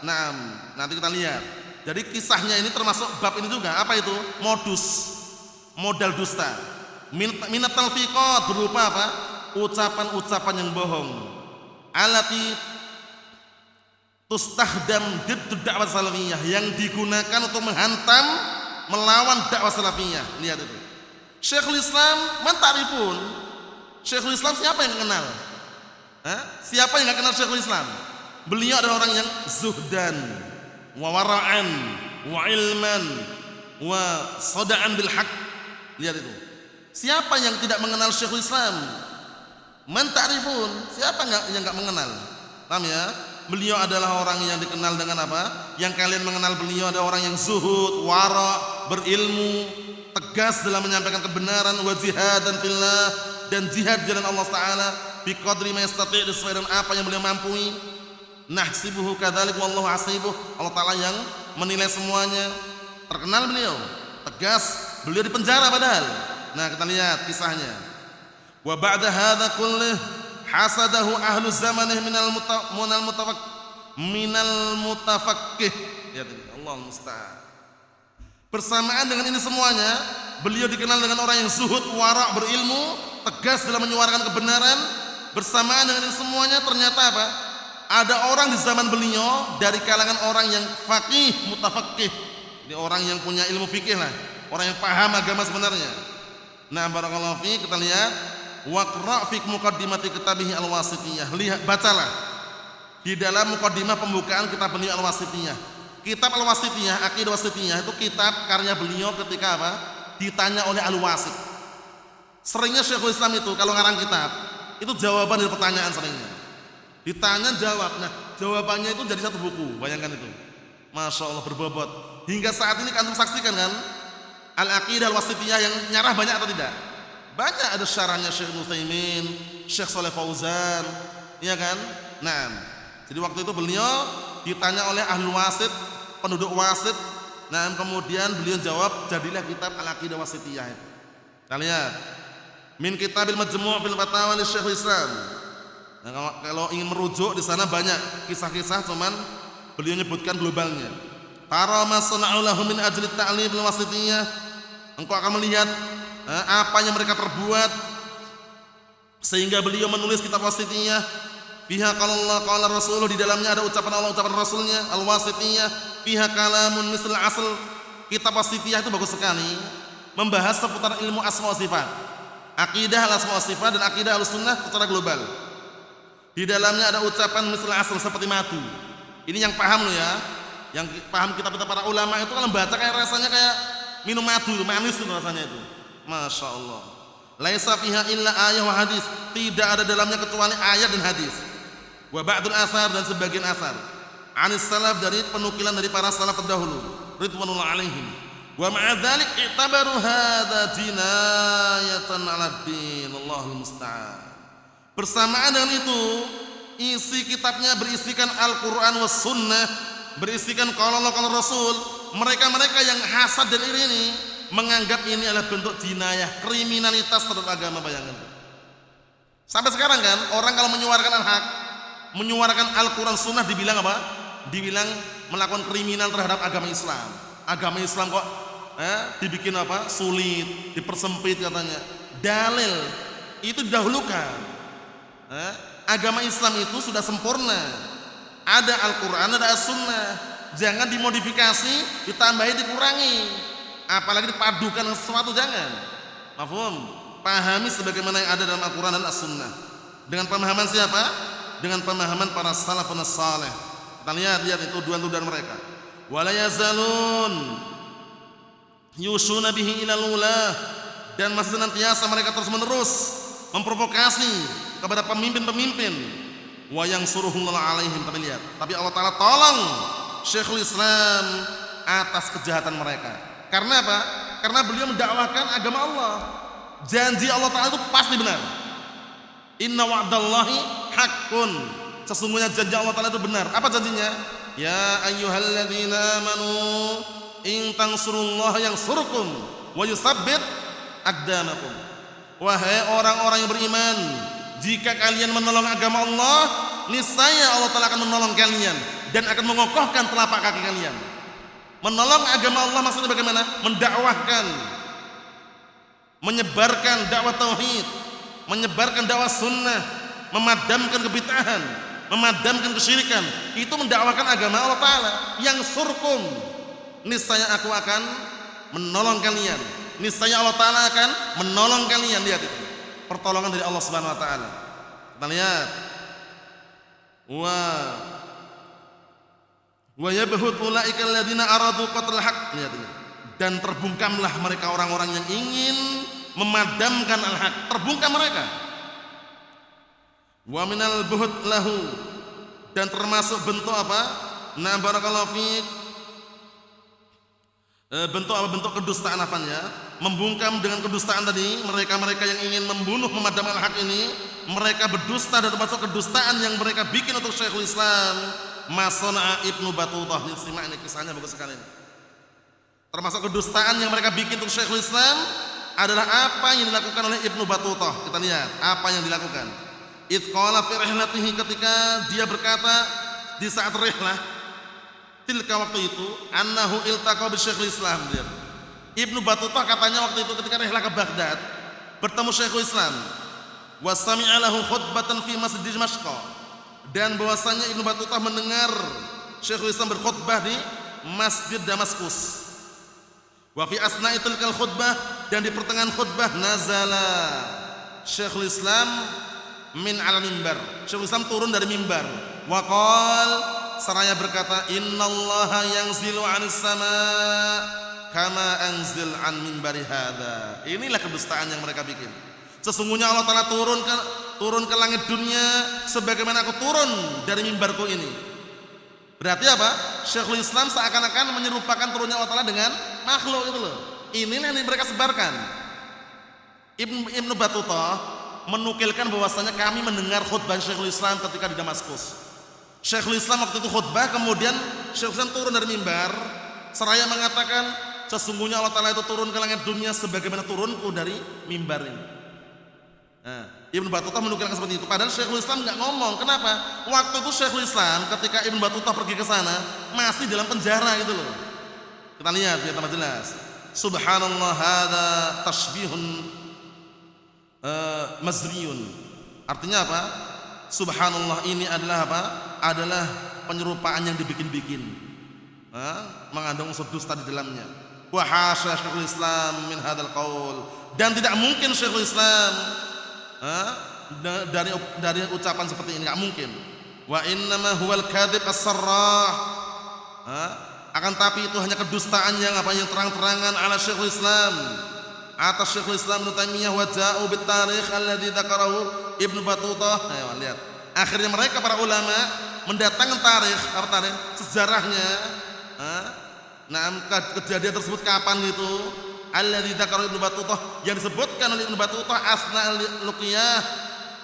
Naam, nanti kita lihat. Jadi kisahnya ini termasuk bab ini juga. Apa itu? Modal dusta. Minat talfiqat berupa apa? Ucapan-ucapan yang bohong. Alati tustahdam diddu dakwah salafiyah, yang digunakan untuk menghantam, melawan dakwah salafiyah. Lihat itu. Syekhul Islam man ta'rifun? Syekhul Islam siapa yang kenal? Siapa yang enggak kenal Syekhul Islam? Beliau adalah orang yang zuhdan, wa wara'an, wa ilman, wa sada'an bil haq. Lihat itu. Siapa yang tidak mengenal Syekhul Islam? Man ta'rifun? Siapa yang enggak mengenal? Paham ya? Beliau adalah orang yang dikenal dengan apa? Yang kalian mengenal beliau adalah orang yang zuhud, wara, berilmu, tegas dalam menyampaikan kebenaran, wa jihadan fillah, dan jihad jalan Allah Ta'ala bi qadri ma yastati' sesuai dengan apa yang beliau mampu. Nahsibuhu kadzalik wallahu hasibuh. Allah Ta'ala yang menilai semuanya. Terkenal beliau, tegas, beliau di penjara padahal. Nah, kita lihat kisahnya. Wa ba'da hadza kullih hasadahu ahlu zamanih minal mutafaqqih. Ya Allah musta'an. Bersamaan dengan ini semuanya, beliau dikenal dengan orang yang zuhud, wara', berilmu, tegas dalam menyuarakan kebenaran. Bersamaan dengan ini semuanya ternyata apa? Ada orang di zaman beliau dari kalangan orang yang faqih, mutafaqqih. Ini orang yang punya ilmu fikih lah, orang yang paham agama sebenarnya. Nah, barakallahu fi, kita lihat waqra' fi muqaddimati kitabih al-wasithiyah. Lihat, bacalah di dalam muqaddimah pembukaan kitab beliau al-wasithiyah. Kitab al-wasithiyah, aqidah wasithiyah itu kitab karya beliau ketika apa? Ditanya oleh al-wasit. Seringnya Syekhul Islam itu kalau ngarang kitab, itu jawaban dari pertanyaan seringnya. Ditanya jawab. Nah, jawabannya itu jadi satu buku. Bayangkan itu. Masya Allah, berbobot. Hingga saat ini antum saksikan kan? Al-aqidah al-wasithiyah yang nyarah banyak atau tidak? Banyak. Ada syarahnya Syekh Utsaimin, Syekh Shalih Fauzan, iya kan? Nah, jadi waktu itu beliau ditanya oleh ahli wasit, penduduk wasit. Nah, kemudian beliau jawab, jadilah kitab al-aqidah wasithiyah itu. Kita lihat. Min kitabil majmu' fil fatawa li Syekhul Islam. Nah, kalau ingin merujuk di sana banyak kisah-kisah, cuman beliau nyebutkan globalnya. Tara ma sana'u lahum min ajli ta'lim al-wasithiyah. Engkau akan melihat apa yang mereka perbuat sehingga beliau menulis kitab wasithiyah. Fiha qala Allah qala Rasulullah, di dalamnya ada ucapan Allah, ucapan Rasulnya. Al-wasithiyah fiha kalamun misal asl. Kitab wasithiyah itu bagus sekali, membahas seputar ilmu asma wa sifat, akidah al-asma wa sifat dan akidah al-sunnah secara global. Di dalamnya ada ucapan misal asl seperti madu. Ini yang paham loh ya. Yang paham kitab-kitab para ulama itu kalau membaca kayak rasanya kayak minum madu, manis itu rasanya itu. Masya Allah. Laisa fiha illa ayat wa hadis. Tidak ada dalamnya kecuali ayat dan hadis. Wa ba'dul asar, dan sebagian asar. Anis salaf, dari penukilan dari para salaf terdahulu. Ridwanullah alaihim. Wa ma'a dzalik i'tabaru hadza jinayatan 'ala din. Allahul musta'an. Bersamaan dengan itu, isi kitabnya berisikan Al-Quran was sunnah, berisikan qala Allah qala Rasul. Mereka-mereka yang hasad dan iri ini menganggap ini adalah bentuk jinayah, kriminalitas terhadap agama. Bayangkan. Sampai sekarang kan, orang kalau menyuarakan al-haq, menyuarakan Al-Quran sunnah dibilang apa? Dibilang melakukan kriminal terhadap agama Islam. Agama Islam kok dibikin apa? Sulit, dipersempit katanya. Dalil itu didahulukan. Agama Islam itu sudah sempurna. Ada Al-Quran, ada As-Sunnah. Jangan dimodifikasi, ditambahi, dikurangi, apalagi dipadukan dengan sesuatu, jangan. Mafhum? Pahami sebagaimana yang ada dalam Al-Quran dan As-Sunnah. Dengan pemahaman siapa? Dengan pemahaman para salafun salih. Kita lihat itu tuduhan-tuduhan mereka. Wala yazalun yushuna bihi ilal ulah, dan masih senantiasa mereka terus menerus memprovokasi kepada pemimpin-pemimpin. Wa yansuruhullahu alaihim. Tapi Allah Ta'ala tolong Syekhul Islam atas kejahatan mereka. Karena apa? Karena beliau mendakwahkan agama Allah. Janji Allah Ta'ala itu pasti benar. Inna wa'dallahi haqqun. Sesungguhnya janji Allah Ta'ala itu benar. Apa janjinya? Ya ayyuhalladzina amanu in tansurullaha yansurkum wa yusabbit aqdamakum. Wahai orang-orang yang beriman, jika kalian menolong agama Allah, niscaya Allah Ta'ala akan menolong kalian dan akan mengokohkan telapak kaki kalian. Menolong agama Allah maksudnya bagaimana? Mendakwahkan, menyebarkan dakwah tauhid, menyebarkan dakwah sunnah, memadamkan kebid'ahan, memadamkan kesyirikan. Itu mendakwahkan agama Allah Ta'ala. Yang surkum, niscaya aku akan menolong kalian. Niscaya Allah Ta'ala akan menolong kalian. Lihat itu, pertolongan dari Allah Subhanahu Wa Ta'ala. Kita lihat. Wa Wa yabhut ulaika alladziina aradu qatlal haqq. Lihat ini. Dan terbungkamlah mereka orang-orang yang ingin memadamkan al-haq. Terbungkam mereka. Wa minal buhut lahu. Dan termasuk bentuk apa? Nah, barakallahu fiik. Bentuk apa? Bentuk kedustaan apanya? Membungkam dengan kedustaan tadi. Mereka-mereka yang ingin membunuh, memadamkan al-haq ini, mereka berdusta, dan termasuk kedustaan yang mereka bikin untuk Syekhul Islam Masona Ibnu Battutah. Simak ini kisahnya bagus sekali. Termasuk kedustaan yang mereka bikin untuk Syekhul Islam adalah apa yang dilakukan oleh Ibnu Battutah. Kita lihat apa yang dilakukan. Idh qala fi rihlatihi, ketika dia berkata di saat rihlah, tilka waktu itu, annahu iltaqa bi Syekhul Islam. Lihat. Ibnu Battutah katanya waktu itu ketika rihlah ke Baghdad bertemu Syekhul Islam. Wa sami'a lahu khutbatan fi masjid Dimashq. Dan bahwasanya Ibnu Battutah mendengar Syekhul Islam berkhutbah di Masjid Damaskus. Wa fi asna'i tilkal khutbah, dan di pertengahan khutbah nazala Syekhul Islam min ala mimbar. Syekhul Islam turun dari mimbar. Wa qala, seraya berkata, innallaha yanzilu 'anis sama' kama anzil an mimbari hadza. Inilah kedustaan yang mereka bikin. Sesungguhnya Allah Ta'ala turun ke langit dunia sebagaimana aku turun dari mimbarku ini. Berarti apa? Syekhul Islam seakan-akan menyerupakan turunnya Allah Ta'ala dengan makhluk itu loh. Inilah yang mereka sebarkan. Ibnu Battutah menukilkan bahwasanya kami mendengar khutbah Syekhul Islam ketika di Damaskus. Syekhul Islam waktu itu khutbah, kemudian Syekhul Islam turun dari mimbar seraya mengatakan, sesungguhnya Allah Ta'ala itu turun ke langit dunia sebagaimana turunku dari mimbar ini. Nah, Ibnu Battutah menukilkan seperti itu. Padahal Syekhul Islam nggak ngomong. Kenapa? Waktu itu Syekhul Islam ketika Ibnu Battutah pergi ke sana masih dalam penjara gitu loh. Kita lihat biar tambah jelas. Subhanallah, hadza tashbihun mazriyun. Artinya apa? Subhanallah ini adalah apa? Adalah penyerupaan yang dibikin-bikin. Mengandung unsur dusta di dalamnya. Wa hasya Syekhul Islam min hadzal qaul. Dan tidak mungkin Syekhul Islam dari ucapan seperti ini, enggak mungkin. Wa innama huwal kadzib as-sarrah. Akan tapi itu hanya kedustaan yang apa, yang terang-terangan ala Syekhul Islam, atas Syekhul Islam Ibnu Taimiyah. Wa ja'u bit tarikh alladzi dzakarahu Ibnu Battutah. Ayo lihat. Akhirnya mereka para ulama mendatangkan tarikh, apa tarikh? Sejarahnya. Kejadian tersebut kapan itu? Alladzi dzakarahu Ibnu Battutah, yang disebutkan oleh Ibnu Battutah asna al-luqiyah,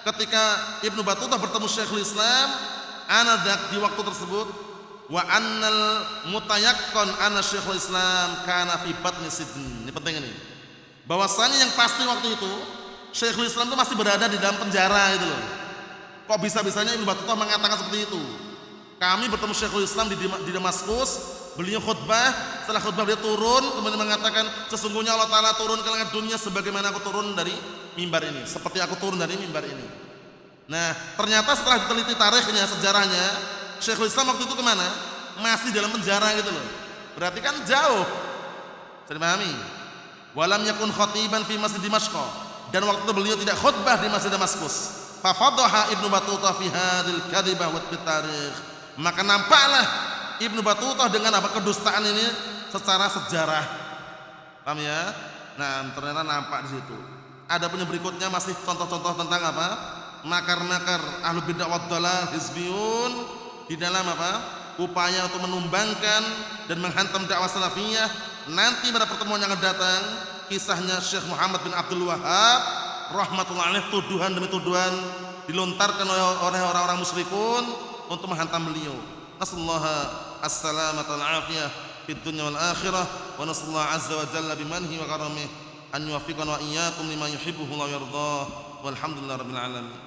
ketika Ibnu Battutah bertemu Syekhul Islam anadak di waktu tersebut. Wa annal mutayaqqan anna Syekhul Islam kana fi batni sidn. Ini penting ini. Bahwasanya yang pasti waktu itu Syekhul Islam itu masih berada di dalam penjara itu loh. Kok bisa-bisanya Ibnu Battutah mengatakan seperti itu? Kami bertemu Syekhul Islam di Damaskus, beliau khutbah, setelah khutbah dia turun kemudian mengatakan, sesungguhnya Allah Ta'ala turun ke langit dunia sebagaimana aku turun dari mimbar ini, seperti aku turun dari mimbar ini. Nah, ternyata setelah diteliti tarikhnya, sejarahnya, Syekhul Islam waktu itu kemana? Masih dalam penjara gitu loh. Berarti kan jauh. Bisa dipahami? Walam yakun khatiban fi masjid Dimashq. Dan waktu itu beliau tidak khutbah di Masjid Damaskus. Fa fadhaha Ibnu Battutah fi hadhil kadhibah wa tarikh. Maka nampaklah Ibnu Battutah dengan apa, kedustaan ini secara sejarah. Paham ya? Nah, ternyata nampak di situ. Ada punya berikutnya masih contoh-contoh tentang apa? Makar-makar ahlu bid'ah wad dhalal hizbiyun di dalam apa? Upaya untuk menumbangkan dan menghantam dakwah salafiyah. Nanti pada pertemuan yang akan datang, kisahnya Syekh Muhammad bin Abdul Wahhab rahmatullahi alaih, tuduhan demi tuduhan dilontarkan oleh orang-orang musyrikun untuk menghantam beliau. Nasallahu as-salamata wal afiyah fid dunya wal akhirah, wa nasallahu azza wa jalla bimanhi wa karamih an yuwaffiqana wa iyyakum lima yuhibbuhu wa yardah. Walhamdulillahirabbil alamin.